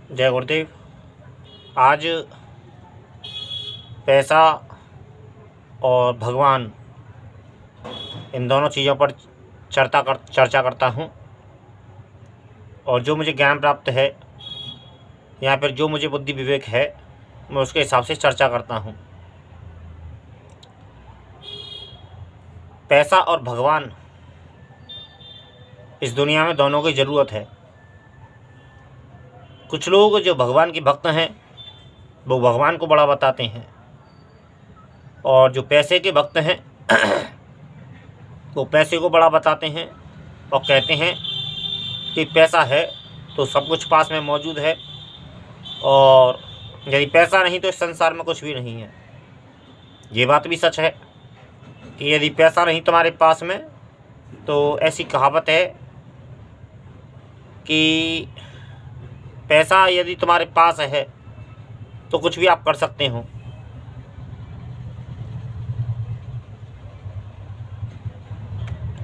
जय गुरुदेव। आज पैसा और भगवान, इन दोनों चीज़ों पर चर्चा करता हूँ। और जो मुझे ज्ञान प्राप्त है या फिर जो मुझे बुद्धि विवेक है, मैं उसके हिसाब से चर्चा करता हूँ। पैसा और भगवान, इस दुनिया में दोनों की ज़रूरत है। कुछ लोग जो भगवान के भक्त हैं वो भगवान को बड़ा बताते हैं, और जो पैसे के भक्त हैं वो पैसे को बड़ा बताते हैं और कहते हैं कि पैसा है तो सब कुछ पास में मौजूद है, और यदि पैसा नहीं तो इस संसार में कुछ भी नहीं है। ये बात भी सच है कि यदि पैसा नहीं तुम्हारे पास में, तो ऐसी कहावत है कि पैसा यदि तुम्हारे पास है तो कुछ भी आप कर सकते हो।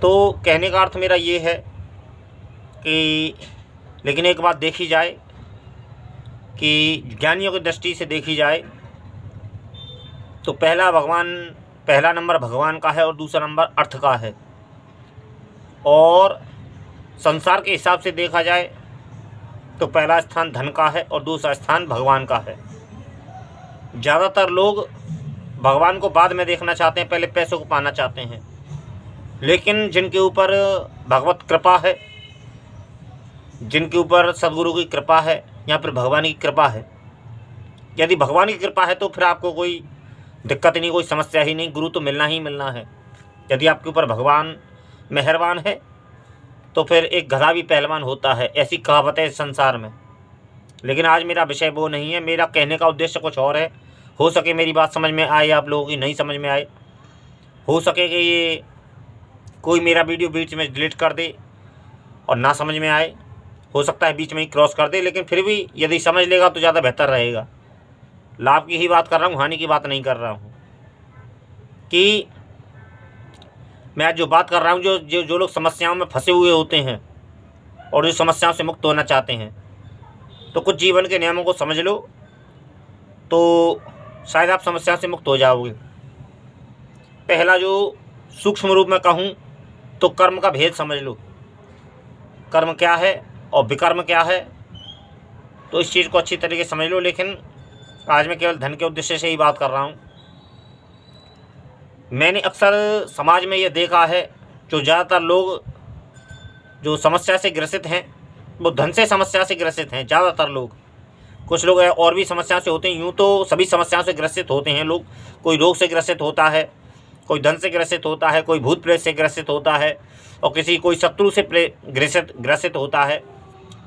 तो कहने का अर्थ मेरा ये है कि लेकिन एक बात देखी जाए कि ज्ञानियों की दृष्टि से देखी जाए तो पहला नंबर भगवान का है और दूसरा नंबर अर्थ का है। और संसार के हिसाब से देखा जाए तो पहला स्थान धन का है और दूसरा स्थान भगवान का है। ज़्यादातर लोग भगवान को बाद में देखना चाहते हैं, पहले पैसों को पाना चाहते हैं। लेकिन जिनके ऊपर भगवत कृपा है, जिनके ऊपर सदगुरु की कृपा है या फिर भगवान की कृपा है, यदि भगवान की कृपा है तो फिर आपको कोई दिक्कत नहीं, कोई समस्या ही नहीं। गुरु तो मिलना ही मिलना है। यदि आपके ऊपर भगवान मेहरबान है तो फिर एक गधा भी पहलवान होता है, ऐसी कहावत है इस संसार में। लेकिन आज मेरा विषय वो नहीं है, मेरा कहने का उद्देश्य कुछ और है। हो सके मेरी बात समझ में आए, आप लोगों की नहीं समझ में आए। हो सके कि ये कोई मेरा वीडियो बीच में डिलीट कर दे और ना समझ में आए, हो सकता है बीच में ही क्रॉस कर दे। लेकिन फिर भी यदि समझ लेगा तो ज़्यादा बेहतर रहेगा। लाभ की ही बात कर रहा हूँ, हानि की बात नहीं कर रहा हूँ। कि मैं आज जो बात कर रहा हूँ, जो लोग समस्याओं में फंसे हुए होते हैं और जो समस्याओं से मुक्त होना चाहते हैं, तो कुछ जीवन के नियमों को समझ लो तो शायद आप समस्या से मुक्त हो जाओगे। पहला जो सूक्ष्म रूप में कहूँ तो कर्म का भेद समझ लो। कर्म क्या है और विकर्म क्या है, तो इस चीज़ को अच्छी तरीके से समझ लो। लेकिन आज मैं केवल धन के उद्देश्य से ही बात कर रहा हूँ। मैंने अक्सर समाज में ये देखा है, जो ज़्यादातर लोग जो समस्या से ग्रसित हैं वो धन से समस्या से ग्रसित हैं। ज़्यादातर लोग, कुछ लोग और भी समस्या से होते हैं। यूँ तो सभी समस्याओं से ग्रसित होते हैं लोग। कोई रोग से ग्रसित होता है, कोई धन से ग्रसित होता है, कोई भूत प्रेत से ग्रसित होता है, और कोई शत्रु से ग्रसित होता है।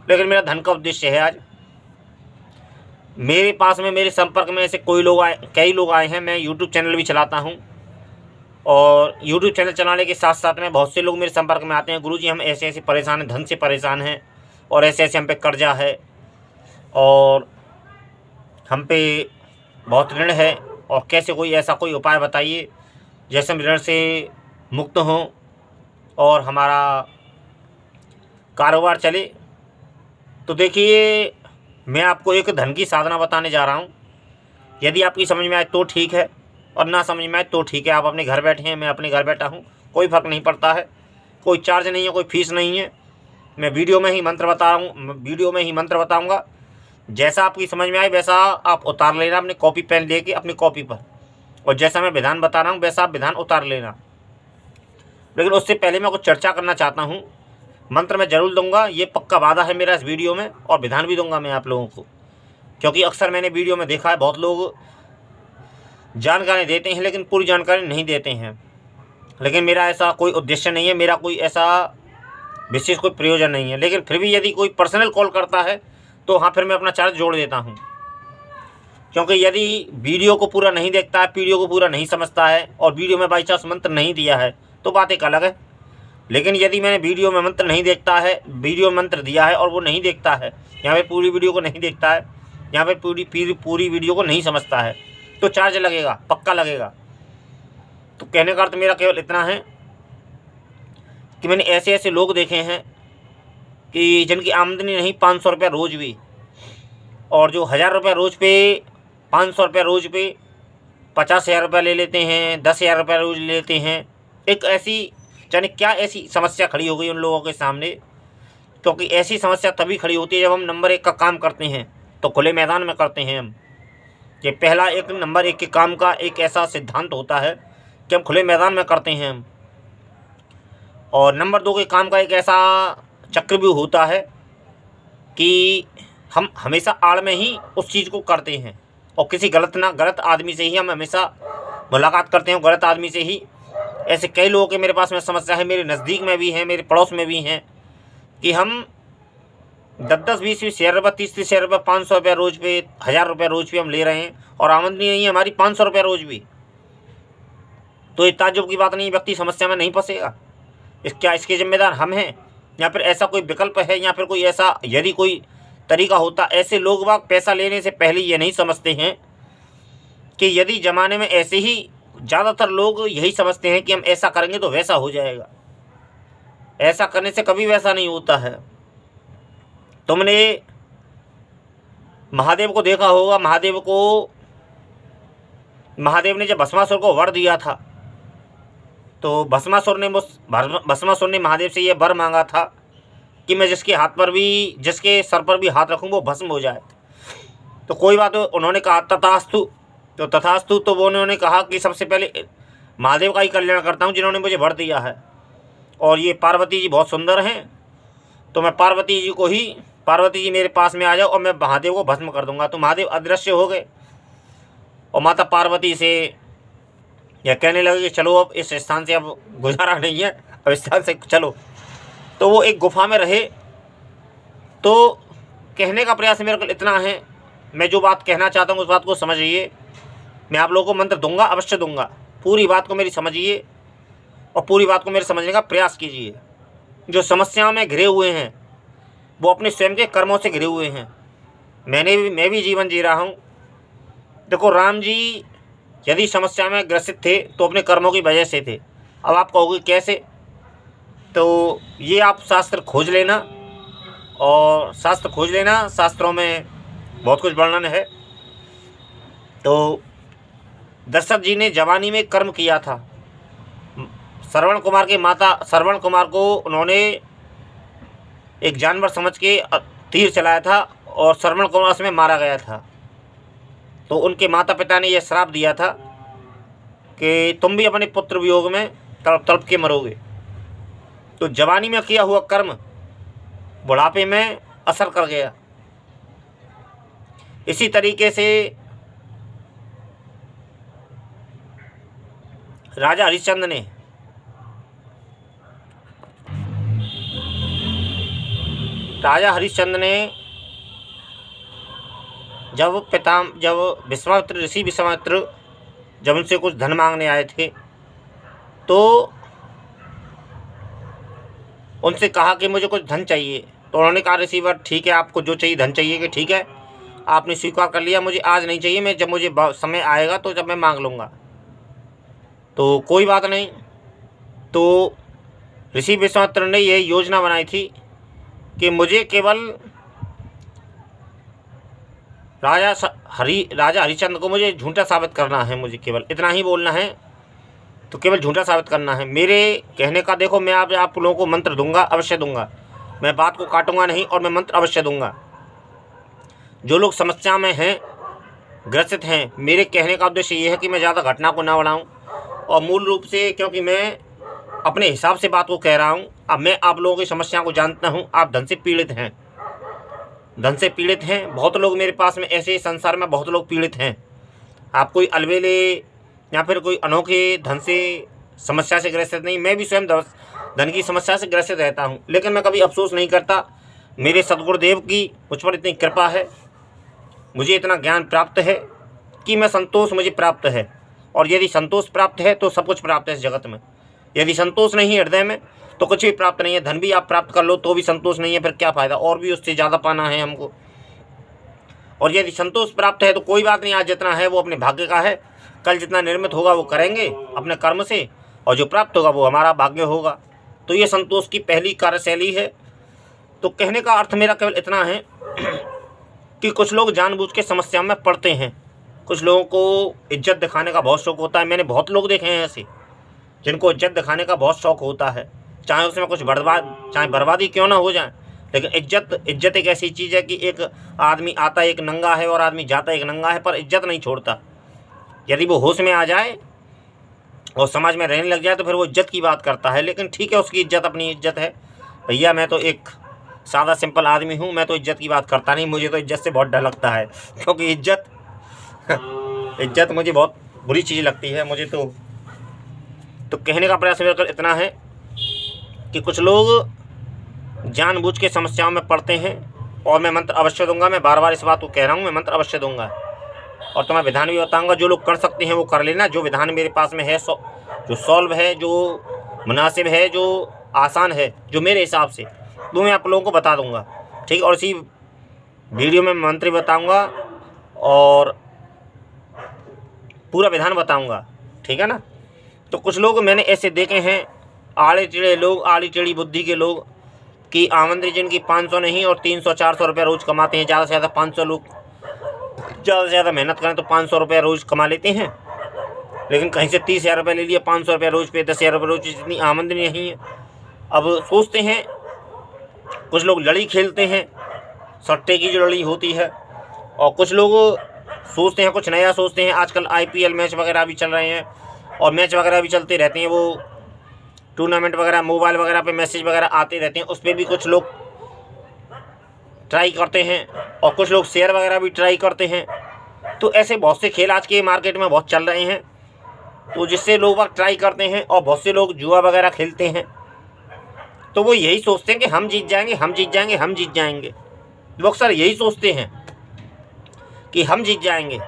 लेकिन मेरा धन का उद्देश्य है, आज मेरे पास में, मेरे संपर्क में ऐसे कई लोग आए हैं। मैं यूट्यूब चैनल भी चलाता हूँ, और यूट्यूब चैनल चलाने के साथ साथ में बहुत से लोग मेरे संपर्क में आते हैं। गुरुजी हम ऐसे ऐसे परेशान हैं, धन से परेशान हैं, और ऐसे ऐसे हम पे कर्जा है, और हम पे बहुत ऋण है, और कैसे कोई ऐसा कोई उपाय बताइए जैसे हम ऋण से मुक्त हों और हमारा कारोबार चले। तो देखिए, मैं आपको एक धन की साधना बताने जा रहा हूँ। यदि आपकी समझ में आए तो ठीक है, और ना समझ में आए तो ठीक है। आप अपने घर बैठे हैं, मैं अपने घर बैठा हूँ, कोई फ़र्क नहीं पड़ता है। कोई चार्ज नहीं है, कोई फीस नहीं है। मैं वीडियो में ही मंत्र बता रहा हूँ, वीडियो में ही मंत्र बताऊँगा। जैसा आपकी समझ में आए वैसा आप उतार लेना अपने कॉपी पेन लेके अपनी कॉपी पर, और जैसा मैं विधान बता रहा हूँ वैसा आप विधान उतार लेना। लेकिन उससे पहले मैं कुछ चर्चा करना चाहता हूँ। मंत्र मैं ज़रूर दूंगा, ये पक्का वादा है मेरा इस वीडियो में, और विधान भी दूंगा मैं आप लोगों को। क्योंकि अक्सर मैंने वीडियो में देखा है, बहुत लोग जानकारी देते हैं लेकिन पूरी जानकारी नहीं देते हैं। लेकिन मेरा ऐसा कोई उद्देश्य नहीं है, मेरा कोई ऐसा विशेष कोई प्रयोजन नहीं है। लेकिन फिर भी यदि कोई पर्सनल कॉल करता है तो हाँ, फिर मैं अपना चार्ज जोड़ देता हूँ। क्योंकि यदि वीडियो को पूरा नहीं देखता है, वीडियो को पूरा नहीं समझता है, और वीडियो में बाई चांस मंत्र नहीं दिया है तो बात एक अलग है। लेकिन यदि मैंने वीडियो में मंत्र नहीं देखता है, वीडियो में मंत्र दिया है और वो नहीं देखता है, यहाँ पे पूरी वीडियो को नहीं देखता है, यहाँ पे पूरी वीडियो को नहीं समझता है, तो चार्ज लगेगा, पक्का लगेगा। तो कहने का अर्थ मेरा केवल इतना है कि मैंने ऐसे ऐसे लोग देखे हैं कि जिनकी आमदनी नहीं 500 रुपया रोज़ भी, और जो 1000 रुपये रोज़ पे, 500 रुपये रोज़ पे, 50,000 रुपये ले लेते हैं, 10,000 रुपये रोज़ ले लेते हैं। एक ऐसी जाने क्या ऐसी समस्या खड़ी हो गई उन लोगों के सामने, क्योंकि ऐसी समस्या तभी खड़ी होती है जब हम नंबर 1 का काम करते हैं तो खुले मैदान में करते हैं हम। ये पहला एक नंबर 1 के काम का एक ऐसा सिद्धांत होता है कि हम खुले मैदान में करते हैं हम। और नंबर 2 के काम का एक ऐसा चक्रव्यूह होता है कि हम हमेशा आड़ में ही उस चीज़ को करते हैं और किसी गलत आदमी से ही हम हमेशा मुलाकात करते हैं, गलत आदमी से ही। ऐसे कई लोगों के मेरे पास में समस्या है, मेरे नज़दीक में भी हैं, मेरे पड़ोस में भी हैं, कि हम 10-10, 20-20 हज़ार रुपये, 30-30 हज़ार रुपये, 500 रुपये रोज़ पे, 1000 रुपये रोज़ पे हम ले रहे हैं और आमदनी नहीं है हमारी 500 रुपये रोज़ भी। तो ये ताज्जुब की बात नहीं, व्यक्ति समस्या में नहीं फंसेगा। क्या इसके जिम्मेदार हम हैं या फिर ऐसा कोई विकल्प है या फिर कोई ऐसा यदि कोई तरीका होता? ऐसे लोग बाग पैसा लेने से पहले ये नहीं समझते हैं कि यदि ज़माने में ऐसे ही ज़्यादातर लोग यही समझते हैं कि हम ऐसा करेंगे तो वैसा हो जाएगा। ऐसा करने से कभी वैसा नहीं होता है। तुमने महादेव को देखा होगा, महादेव ने जब भस्मासुर को वर दिया था तो भस्मासुर ने महादेव से ये वर मांगा था कि मैं जिसके सर पर भी हाथ रखूँ वो भस्म हो जाए। तो कोई बात, उन्होंने कहा तथास्तु। तो तथास्तु तो वो उन्होंने कहा कि सबसे पहले महादेव का ही कल्याण करता हूँ जिन्होंने मुझे वर दिया है। और ये पार्वती जी बहुत सुंदर हैं, तो मैं पार्वती जी मेरे पास में आ जाओ और मैं महादेव को भस्म कर दूंगा। तो महादेव अदृश्य हो गए और माता पार्वती से यह कहने लगे कि चलो अब इस स्थान से अब गुजारा नहीं है, अब इस स्थान से चलो। तो वो एक गुफा में रहे। तो कहने का प्रयास मेरे को इतना है, मैं जो बात कहना चाहता हूँ उस बात को समझिए। मैं आप लोगों को मंत्र दूंगा, अवश्य दूंगा, पूरी बात को मेरी समझिए और पूरी बात को मेरे समझने का प्रयास कीजिए। जो समस्याओं में घिरे हुए हैं वो अपने स्वयं के कर्मों से घिरे हुए हैं। मैं भी जीवन जी रहा हूँ। देखो, राम जी यदि समस्या में ग्रसित थे तो अपने कर्मों की वजह से थे। अब आप कहोगे कैसे? तो ये आप शास्त्र खोज लेना, और शास्त्रों में बहुत कुछ वर्णन है। तो दशरथ जी ने जवानी में कर्म किया था। श्रवण कुमार को उन्होंने एक जानवर समझ के तीर चलाया था और श्रवण कुमार उसमें मारा गया था। तो उनके माता पिता ने यह श्राप दिया था कि तुम भी अपने पुत्र वियोग में तड़प तड़प के मरोगे। तो जवानी में किया हुआ कर्म बुढ़ापे में असर कर गया। इसी तरीके से राजा हरिश्चंद्र ने जब विश्वामित्र जब उनसे कुछ धन मांगने आए थे तो उनसे कहा कि मुझे कुछ धन चाहिए। तो उन्होंने कहा, ऋषिवर ठीक है, आपको जो चाहिए धन चाहिए कि ठीक है, आपने स्वीकार कर लिया, मुझे आज नहीं चाहिए, मैं जब मुझे समय आएगा तो जब मैं मांग लूँगा। तो कोई बात नहीं। तो ऋषि विश्वामित्र ने यह योजना बनाई थी कि मुझे केवल राजा हरिश्चंद्र को मुझे झूठा साबित करना है, मुझे केवल इतना ही बोलना है। तो केवल झूठा साबित करना है। मेरे कहने का देखो, मैं आप लोगों को मंत्र दूंगा, अवश्य दूंगा। मैं बात को काटूंगा नहीं और मैं मंत्र अवश्य दूंगा। जो लोग समस्या में हैं, ग्रसित हैं, मेरे कहने का उद्देश्य ये है कि मैं ज़्यादा घटना को ना बढ़ाऊँ और मूल रूप से, क्योंकि मैं अपने हिसाब से बात को कह रहा हूँ। अब मैं आप लोगों की समस्या को जानता हूँ। आप धन से पीड़ित हैं, बहुत लोग मेरे पास में ऐसे संसार में बहुत लोग पीड़ित हैं। आप कोई अलबेले या फिर कोई अनोखे धन से समस्या से ग्रसित नहीं। मैं भी स्वयं धन की समस्या से ग्रसित रहता हूँ, लेकिन मैं कभी अफसोस नहीं करता। मेरे सदगुरुदेव की मुझ पर इतनी कृपा है, मुझे इतना ज्ञान प्राप्त है कि मैं संतोष मुझे प्राप्त है। और यदि संतोष प्राप्त है तो सब कुछ प्राप्त है इस जगत में। यदि संतोष नहीं है हृदय में तो कुछ भी प्राप्त नहीं है। धन भी आप प्राप्त कर लो तो भी संतोष नहीं है, फिर क्या फ़ायदा? और भी उससे ज़्यादा पाना है हमको। और यदि संतोष प्राप्त है तो कोई बात नहीं, आज जितना है वो अपने भाग्य का है, कल जितना निर्मित होगा वो करेंगे अपने कर्म से, और जो प्राप्त होगा वो हमारा भाग्य होगा। तो ये संतोष की पहली कार्यशैली है। तो कहने का अर्थ मेरा केवल इतना है कि कुछ लोग जानबूझ के समस्याओं में पड़ते हैं। कुछ लोगों को इज्जत दिखाने का बहुत शौक़ होता है। मैंने बहुत लोग देखे हैं ऐसे जिनको इज्जत दिखाने का बहुत शौक़ होता है, चाहे उसमें कुछ चाहे बर्बादी क्यों ना हो जाए, लेकिन इज्जत एक ऐसी चीज़ है कि एक आदमी आता एक नंगा है और आदमी जाता एक नंगा है, पर इज्जत नहीं छोड़ता। यदि वो होश में आ जाए और समाज में रहने लग जाए तो फिर वो इज्जत की बात करता है। लेकिन ठीक है, उसकी इज्जत अपनी इज्जत है। भैया मैं तो एक सादा सिंपल आदमी हूँ, मैं तो इज्जत की बात करता नहीं। मुझे तो इज्जत से बहुत डर लगता है, क्योंकि इज्जत मुझे बहुत बुरी चीज़ लगती है। मुझे तो कहने का प्रयास इतना है कि कुछ लोग जानबूझ के समस्याओं में पड़ते हैं, और मैं मंत्र अवश्य दूंगा। मैं बार बार इस बात को कह रहा हूँ, मैं मंत्र अवश्य दूंगा और तुम्हें विधान भी बताऊंगा। जो लोग कर सकते हैं वो कर लेना। जो विधान मेरे पास में है, जो सॉल्व है, जो मुनासिब है, जो आसान है, जो मेरे हिसाब से, वो मैं आप लोगों को बता दूंगा, ठीक। और इसी वीडियो में मंत्र बताऊंगा और पूरा विधान बताऊंगा, ठीक है ना। तो कुछ लोग मैंने ऐसे देखे हैं, आड़े टेढ़े लोग, आड़ी टेढ़ी बुद्धि के लोग, कि आमदनी जिनकी 500 नहीं और 300-400 रुपये रोज़ कमाते हैं। ज़्यादा से ज़्यादा 500 लोग ज़्यादा से ज़्यादा मेहनत करें तो 500 रुपये रोज़ कमा लेते हैं, लेकिन कहीं से 30,000 रुपये ले लिए, 500 रुपये रोज़ पे, 10,000 रुपये रोज़, इतनी आमदनी नहीं है। अब सोचते हैं, कुछ लोग लड़ी खेलते हैं, सट्टे की जो लड़ी होती है, और कुछ लोग सोचते हैं कुछ नया सोचते हैं। आजकल IPL मैच वगैरह भी चल रहे हैं और मैच वगैरह भी चलते रहते हैं। वो टूर्नामेंट वगैरह मोबाइल वगैरह पे मैसेज वगैरह आते रहते हैं, उस पर भी कुछ लोग ट्राई करते हैं और कुछ लोग शेयर वगैरह भी ट्राई करते हैं। तो ऐसे बहुत से खेल आज के मार्केट में बहुत चल रहे हैं, तो जिससे लोग ट्राई करते हैं। और बहुत से लोग जुआ वगैरह खेलते हैं, तो वो यही सोचते हैं कि हम जीत जाएंगे, हम जीत जाएंगे, हम जीत जाएंगे। लोग अक्सर यही सोचते हैं कि हम जीत जाएंगे,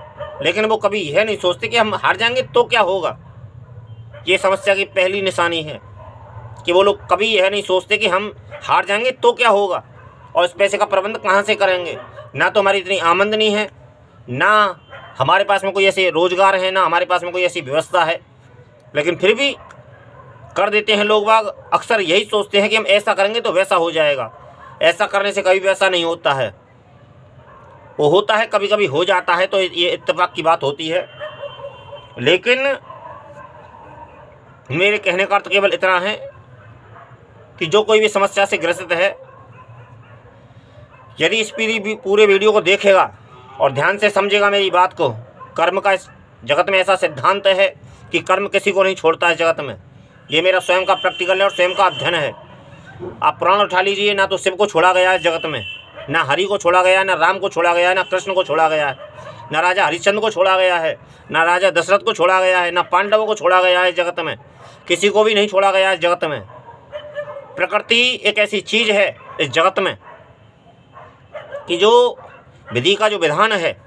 लेकिन वो कभी यह नहीं सोचते कि हम हार जाएंगे तो क्या होगा। ये समस्या की पहली निशानी है कि वो लोग कभी यह नहीं सोचते कि हम हार जाएंगे तो क्या होगा और इस पैसे का प्रबंध कहाँ से करेंगे। ना तो हमारी इतनी आमदनी है, ना हमारे पास में कोई ऐसे रोज़गार है, ना हमारे पास में कोई ऐसी व्यवस्था है, लेकिन फिर भी कर देते हैं लोग बाग। अक्सर यही सोचते हैं कि हम ऐसा करेंगे तो वैसा हो जाएगा। ऐसा करने से कभी वैसा नहीं होता है। वो होता है, कभी कभी हो जाता है, तो ये इत्तेफाक की बात होती है। लेकिन मेरे कहने का अर्थ केवल इतना है कि जो कोई भी समस्या से ग्रसित है, यदि इस पूरे वीडियो को देखेगा और ध्यान से समझेगा मेरी बात को, कर्म का इस जगत में ऐसा सिद्धांत है कि कर्म किसी को नहीं छोड़ता है जगत में। ये मेरा स्वयं का प्रैक्टिकल है और स्वयं का अध्ययन है। आप पुराण उठा लीजिए, ना तो शिव को छोड़ा गया है जगत में, ना हरि को छोड़ा गया है, ना राम को छोड़ा गया है, ना कृष्ण को छोड़ा गया है, ना राजा हरिश्चंद्र को छोड़ा गया है, ना राजा दशरथ को छोड़ा गया है, ना पांडवों को छोड़ा गया है जगत में। किसी को भी नहीं छोड़ा गया है जगत में। प्रकृति एक ऐसी चीज़ है इस जगत में कि जो विधि का जो विधान है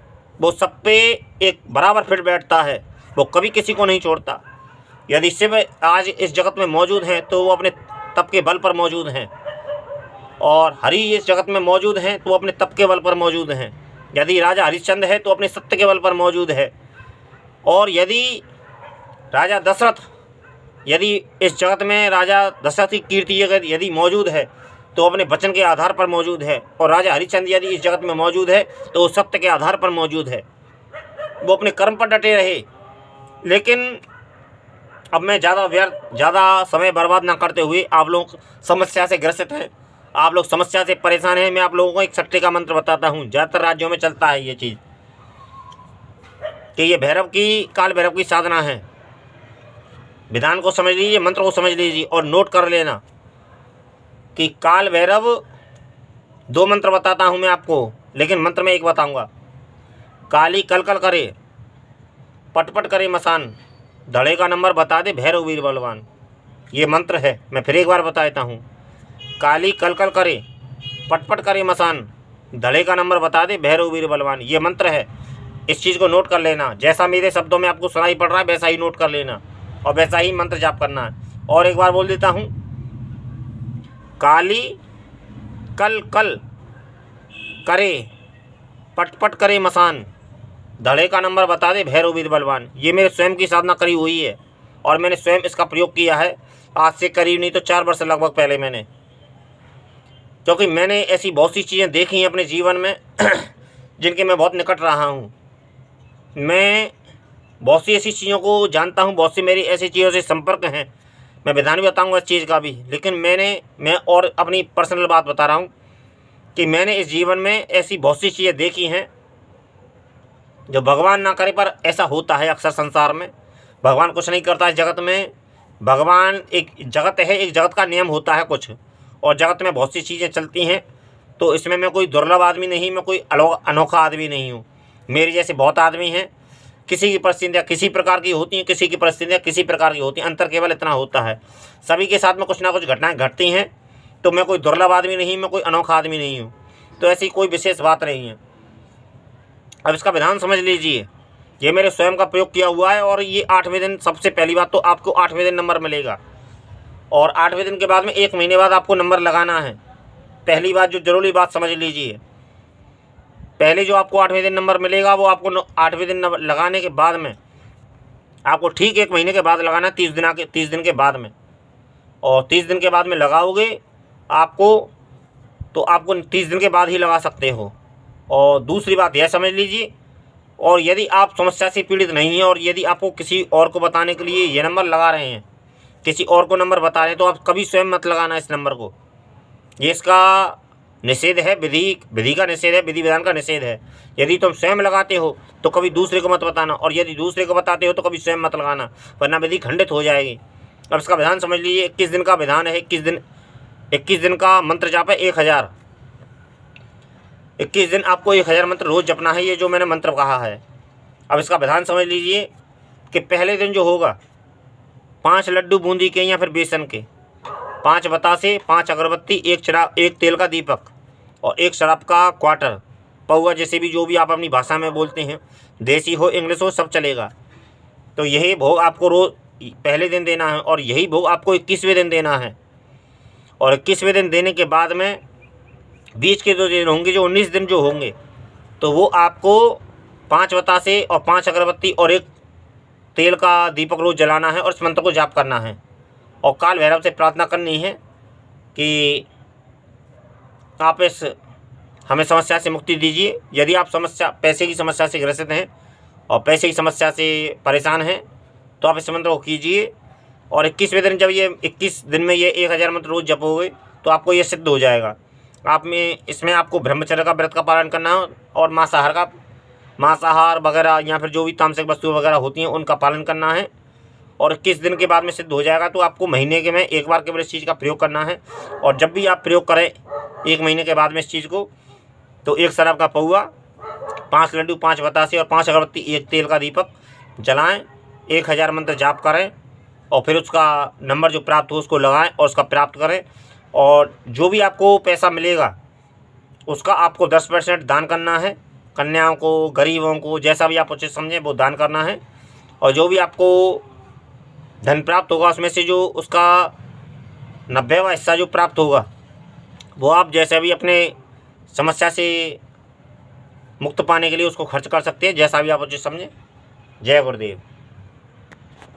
वो सब पे एक बराबर फिट बैठता है। वो कभी किसी को नहीं छोड़ता। यदि शिव आज इस जगत में मौजूद हैं तो वो अपने तप के बल पर मौजूद हैं, और हरि इस जगत में मौजूद हैं तो वो अपने तप के बल पर मौजूद हैं। यदि राजा हरिश्चंद्र है तो अपने सत्य के बल पर मौजूद है, और यदि राजा दशरथ, यदि इस जगत में राजा दशरथ की कीर्ति अगर यदि मौजूद है तो अपने वचन के आधार पर मौजूद है, और राजा हरिश्चंद्र यदि इस जगत में मौजूद है तो वो सत्य के आधार पर मौजूद है। वो अपने कर्म पर डटे रहे। लेकिन अब मैं ज़्यादा समय बर्बाद ना करते हुए, आप लोग समस्या से ग्रसित हैं, आप लोग समस्या से परेशान हैं, मैं आप लोगों को एक सट्टे का मंत्र बताता हूँ। ज़्यादातर राज्यों में चलता है ये चीज़ कि ये काल भैरव की साधना है। विधान को समझ लीजिए, मंत्र को समझ लीजिए और नोट कर लेना कि काल भैरव 2 मंत्र बताता हूँ मैं आपको, लेकिन मंत्र में एक बताऊँगा। काली कल कल करे, पटपट करे मसान, धड़े का नंबर बता दे भैरव वीर बलवान। ये मंत्र है, मैं फिर एक बार बता देता हूँ। काली कल कल करे, पटपट करे मसान, धड़े का नंबर बता दे भैरव वीर बलवान। ये मंत्र है, इस चीज़ को नोट कर लेना। जैसा मेरे शब्दों में आपको सुनाई पड़ रहा है वैसा ही नोट कर लेना और वैसा ही मंत्र जाप करना है। और एक बार बोल देता हूँ, काली कल कल करे, पटपट करे मसान, धड़े का नंबर बता दे भैरव वीर बलवान। ये मेरे स्वयं की साधना करी हुई है और मैंने स्वयं इसका प्रयोग किया है। आज से करीब नहीं तो 4 वर्ष लगभग पहले मैंने, क्योंकि मैंने ऐसी बहुत सी चीज़ें देखी हैं अपने जीवन में जिनके मैं बहुत निकट रहा हूँ। मैं बहुत सी ऐसी चीज़ों को जानता हूँ, बहुत सी मेरी ऐसी चीज़ों से संपर्क हैं। मैं विधान भी बताऊँगा इस चीज़ का भी, लेकिन मैं और अपनी पर्सनल बात बता रहा हूँ कि मैंने इस जीवन में ऐसी बहुत सी चीज़ें देखी हैं जो भगवान ना करे पर ऐसा होता है अक्सर संसार में। भगवान कुछ नहीं करता है जगत में। भगवान एक जगत है, एक जगत का नियम होता है कुछ, और जगत में बहुत सी चीज़ें चलती हैं। तो इसमें मैं कोई दुर्लभ आदमी नहीं, मैं कोई अनोखा आदमी नहीं हूँ। मेरे जैसे बहुत आदमी हैं, किसी की परिस्थितियाँ किसी प्रकार की होती हैं, किसी की परिस्थितियाँ किसी प्रकार की होती हैं। अंतर केवल इतना होता है, सभी के साथ में कुछ ना कुछ घटनाएँ घटती हैं। तो मैं कोई दुर्लभ आदमी नहीं, मैं कोई अनोखा आदमी नहीं हूँ। तो ऐसी कोई विशेष बात नहीं है। अब इसका विधान समझ लीजिए, ये मेरे स्वयं का प्रयोग किया हुआ है। और ये 8वें दिन, सबसे पहली बात तो आपको 8वें दिन नंबर मिलेगा, और 8वें दिन के बाद में 1 महीने बाद आपको नंबर लगाना है। पहली बात जो ज़रूरी बात समझ लीजिए, पहले जो आपको 8वें दिन नंबर मिलेगा वो आपको 8वें दिन लगाने के बाद में आपको ठीक 1 महीने के बाद लगाना है, 30 दिन के बाद में। और 30 दिन के बाद में लगाओगे आपको, तो आपको 30 दिन के बाद ही लगा सकते हो। और दूसरी बात यह समझ लीजिए, और यदि आप समस्या से पीड़ित नहीं हैं और यदि आपको किसी और को बताने के लिए ये नंबर लगा रहे हैं, किसी और को नंबर बता रहे हैं, तो आप कभी स्वयं मत लगाना इस नंबर को। ये इसका निषेध है, विधि का निषेध है, विधि विधान का निषेध है। यदि तुम स्वयं लगाते हो तो कभी दूसरे को मत बताना, और यदि दूसरे को बताते हो तो कभी स्वयं मत लगाना, वरना विधि खंडित हो जाएगी। अब इसका विधान समझ लीजिए, 21 दिन का विधान है। 21 दिन का मंत्र जाप है 1000। 21 दिन आपको 1000 मंत्र रोज़ जपना है, ये जो मैंने मंत्र कहा है। अब इसका विधान समझ लीजिए कि पहले दिन जो होगा, 5 लड्डू बूंदी के या फिर बेसन के, 5 बतासे, 5 अगरबत्ती, 1 तेल का दीपक और 1 शराब का क्वार्टर, पौवा, जैसे भी जो भी आप अपनी भाषा में बोलते हैं, देसी हो इंग्लिश हो सब चलेगा। तो यही भोग आपको रोज़ पहले दिन देना है, और यही भोग आपको 21वें दिन देना है। और 21वें दिन देने के बाद में बीच के 2 दिन होंगे, जो 19 दिन जो होंगे, तो वो आपको 5 बतासे और 5 अगरबत्ती और 1 तेल का दीपक रोज़ जलाना है, और इस मंत्र को जाप करना है। और काल भैरव से प्रार्थना करनी है कि आप हमें समस्या से मुक्ति दीजिए। यदि आप पैसे की समस्या से ग्रसित हैं और पैसे की समस्या से परेशान हैं, तो आप इस मंत्र को कीजिए। और 21वें दिन जब ये 21 दिन में ये 1000 मंत्र रोज़ जपोगे तो आपको ये सिद्ध हो जाएगा। इसमें आपको ब्रह्मचर्य का व्रत का पालन करना है, और मांसाहार वगैरह या फिर जो भी तामसिक वस्तुएं वगैरह होती हैं उनका पालन करना है। और 21 दिन के बाद में सिद्ध हो जाएगा। तो आपको महीने के में 1 बार केवल इस चीज़ का प्रयोग करना है। और जब भी आप प्रयोग करें 1 महीने के बाद में इस चीज़ को, तो 1 शराब का पौवा, 5 लड्डू, 5 बतासे और 5 अगरबत्ती, 1 तेल का दीपक जलाएं, 1000 मंत्र जाप करें, और फिर उसका नंबर जो प्राप्त हो उसको लगाएं और उसका प्राप्त करें। और जो भी आपको पैसा मिलेगा उसका आपको 10% दान करना है, कन्याओं को, गरीबों को, जैसा भी आप उचित समझें वो दान करना है। और जो भी आपको धन प्राप्त होगा उसमें से जो उसका 90वां हिस्सा जो प्राप्त होगा वो आप जैसे भी अपने समस्या से मुक्त पाने के लिए उसको खर्च कर सकते हैं, जैसा भी आप उचित समझें। जय गुरुदेव।